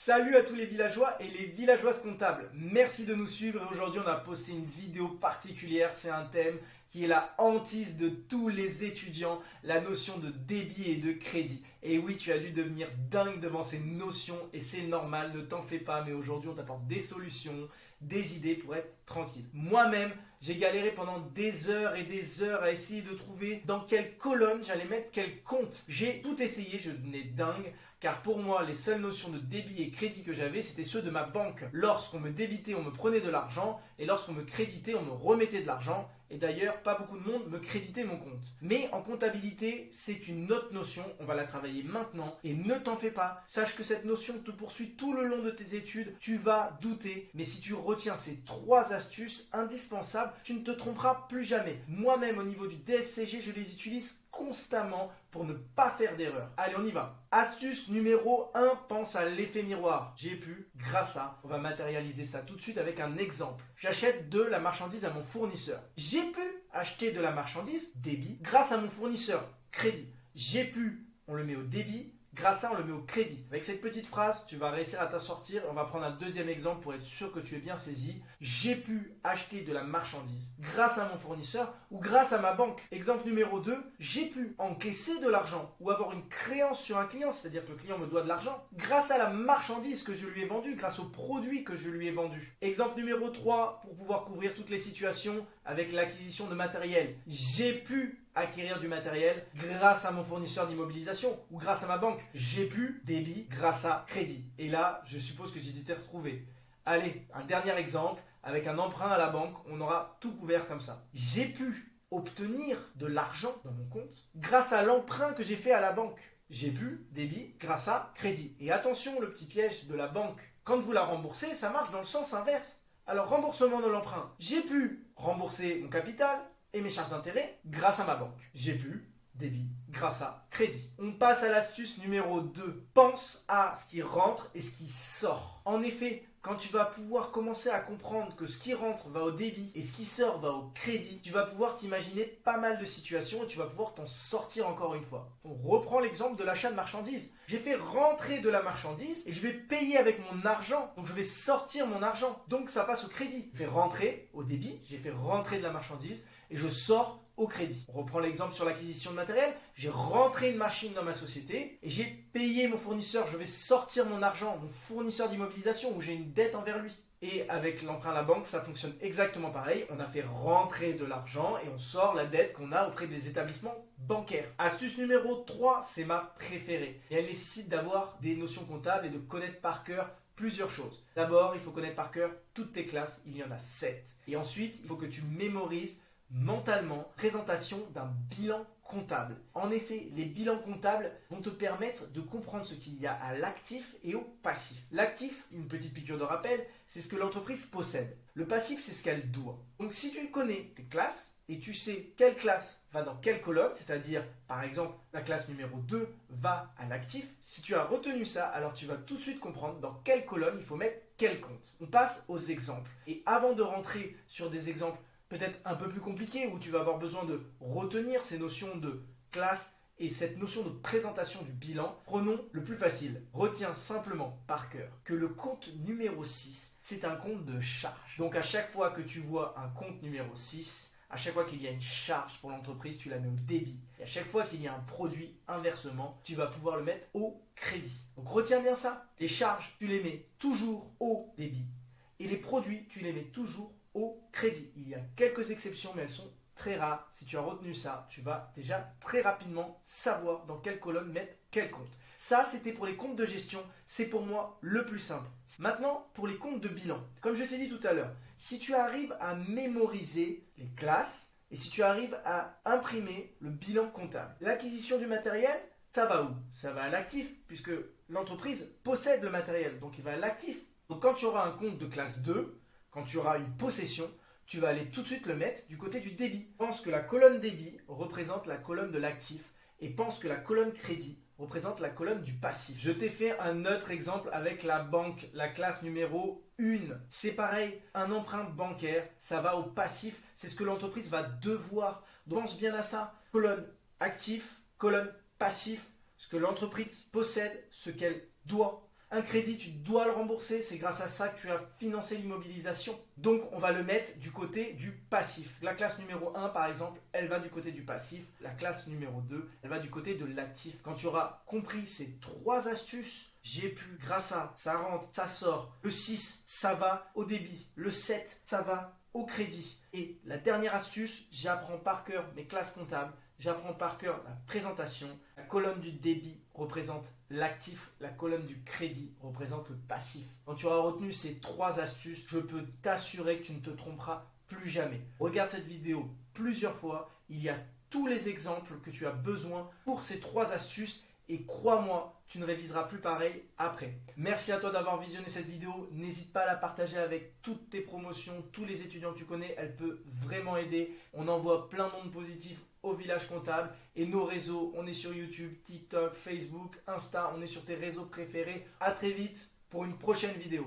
Salut à tous les villageois et les villageoises comptables. Merci de nous suivre et aujourd'hui on a posté une vidéo particulière. C'est un thème qui est la hantise de tous les étudiants, la notion de débit et de crédit. Et oui, tu as dû devenir dingue devant ces notions et c'est normal, ne t'en fais pas. Mais aujourd'hui on t'apporte des solutions, des idées pour être tranquille. Moi-même, j'ai galéré pendant des heures et des heures à essayer de trouver dans quelle colonne j'allais mettre quel compte. J'ai tout essayé, je devenais dingue. Car pour moi, les seules notions de débit et crédit que j'avais, c'était ceux de ma banque. Lorsqu'on me débitait, on me prenait de l'argent, et lorsqu'on me créditait, on me remettait de l'argent. Et d'ailleurs, pas beaucoup de monde me créditait mon compte. Mais en comptabilité, c'est une autre notion, on va la travailler maintenant, et ne t'en fais pas. Sache que cette notion te poursuit tout le long de tes études, tu vas douter, mais si tu retiens ces 3 astuces indispensables, tu ne te tromperas plus jamais. Moi-même, au niveau du DSCG, je les utilise constamment pour ne pas faire d'erreur. Allez, on y va. Astuce numéro 1, pense à l'effet miroir. J'ai pu, grâce à, on va matérialiser ça tout de suite avec un exemple. J'achète de la marchandise à mon fournisseur. J'ai pu acheter de la marchandise, débit, grâce à mon fournisseur, crédit. J'ai pu, on le met au débit, grâce à ça, on le met au crédit. Avec cette petite phrase, tu vas réussir à t'en sortir. On va prendre un deuxième exemple pour être sûr que tu es bien saisi. J'ai pu acheter de la marchandise grâce à mon fournisseur ou grâce à ma banque. Exemple numéro 2, j'ai pu encaisser de l'argent ou avoir une créance sur un client, c'est-à-dire que le client me doit de l'argent, grâce à la marchandise que je lui ai vendue, grâce au produit que je lui ai vendu. Exemple numéro 3, pour pouvoir couvrir toutes les situations avec l'acquisition de matériel. J'ai pu acquérir du matériel grâce à mon fournisseur d'immobilisation ou grâce à ma banque. J'ai pu débit grâce à crédit. Et là, je suppose que tu t'y t'es retrouvé. Allez, un dernier exemple. Avec un emprunt à la banque, on aura tout couvert comme ça. J'ai pu obtenir de l'argent dans mon compte grâce à l'emprunt que j'ai fait à la banque. J'ai pu débit grâce à crédit. Et attention, le petit piège de la banque. Quand vous la remboursez, ça marche dans le sens inverse. Alors, remboursement de l'emprunt. J'ai pu rembourser mon capital et mes charges d'intérêt grâce à ma banque. J'ai pu débit grâce à crédit. On passe à l'astuce numéro 2. Pense à ce qui rentre et ce qui sort. En effet, quand tu vas pouvoir commencer à comprendre que ce qui rentre va au débit et ce qui sort va au crédit, tu vas pouvoir t'imaginer pas mal de situations et tu vas pouvoir t'en sortir encore une fois. On reprend l'exemple de l'achat de marchandises. J'ai fait rentrer de la marchandise et je vais payer avec mon argent. Donc je vais sortir mon argent. Donc ça passe au crédit. J'ai fait rentrer au débit, j'ai fait rentrer de la marchandise et je sors au crédit. On reprend l'exemple sur l'acquisition de matériel. J'ai rentré une machine dans ma société et j'ai payé mon fournisseur. Je vais sortir mon argent, mon fournisseur d'immobilisation où j'ai une dette envers lui. Et avec l'emprunt à la banque, ça fonctionne exactement pareil. On a fait rentrer de l'argent et on sort la dette qu'on a auprès des établissements bancaires. Astuce numéro 3, c'est ma préférée. Et elle nécessite d'avoir des notions comptables et de connaître par cœur plusieurs choses. D'abord, il faut connaître par cœur toutes tes classes. Il y en a 7. Et ensuite, il faut que tu mémorises mentalement, présentation d'un bilan comptable. En effet, les bilans comptables vont te permettre de comprendre ce qu'il y a à l'actif et au passif. L'actif, une petite piqûre de rappel, c'est ce que l'entreprise possède. Le passif, c'est ce qu'elle doit. Donc si tu connais tes classes et tu sais quelle classe va dans quelle colonne, c'est-à-dire par exemple la classe numéro 2 va à l'actif, si tu as retenu ça, alors tu vas tout de suite comprendre dans quelle colonne il faut mettre quel compte. On passe aux exemples. Et avant de rentrer sur des exemples peut-être un peu plus compliqué, où tu vas avoir besoin de retenir ces notions de classe et cette notion de présentation du bilan, prenons le plus facile. Retiens simplement par cœur que le compte numéro 6, c'est un compte de charge. Donc à chaque fois que tu vois un compte numéro 6, à chaque fois qu'il y a une charge pour l'entreprise, tu la mets au débit. Et à chaque fois qu'il y a un produit, inversement, tu vas pouvoir le mettre au crédit. Donc retiens bien ça. Les charges, tu les mets toujours au débit. Et les produits, tu les mets toujours au crédit. Il y a quelques exceptions, mais elles sont très rares. Si tu as retenu ça, tu vas déjà très rapidement savoir dans quelle colonne mettre quel compte. Ça, c'était pour les comptes de gestion. C'est pour moi le plus simple. Maintenant, pour les comptes de bilan. Comme je t'ai dit tout à l'heure, si tu arrives à mémoriser les classes et si tu arrives à imprimer le bilan comptable, l'acquisition du matériel, ça va où? Ça va à l'actif, puisque l'entreprise possède le matériel, donc il va à l'actif. Donc quand tu auras un compte de classe 2, quand tu auras une possession, tu vas aller tout de suite le mettre du côté du débit. Pense que la colonne débit représente la colonne de l'actif et pense que la colonne crédit représente la colonne du passif. Je t'ai fait un autre exemple avec la banque, la classe numéro 1. C'est pareil, un emprunt bancaire, ça va au passif, c'est ce que l'entreprise va devoir. Donc pense bien à ça. Colonne actif, colonne passif, ce que l'entreprise possède, ce qu'elle doit. Un crédit, tu dois le rembourser, c'est grâce à ça que tu as financé l'immobilisation. Donc on va le mettre du côté du passif. La classe numéro 1 par exemple, elle va du côté du passif. La classe numéro 2, elle va du côté de l'actif. Quand tu auras compris ces 3 astuces, j'ai pu, grâce à ça rentre, ça sort. Le 6, ça va au débit. Le 7, ça va au crédit. Et la dernière astuce, j'apprends par cœur mes classes comptables. J'apprends par cœur la présentation. La colonne du débit représente l'actif, la colonne du crédit représente le passif. Quand tu auras retenu ces 3 astuces, je peux t'assurer que tu ne te tromperas plus jamais. Regarde cette vidéo plusieurs fois. Il y a tous les exemples que tu as besoin pour ces 3 astuces. Et crois-moi, tu ne réviseras plus pareil après. Merci à toi d'avoir visionné cette vidéo. N'hésite pas à la partager avec toutes tes promotions, tous les étudiants que tu connais. Elle peut vraiment aider. On envoie plein d'ondes positives au village comptable. Et nos réseaux, on est sur YouTube, TikTok, Facebook, Insta. On est sur tes réseaux préférés. À très vite pour une prochaine vidéo.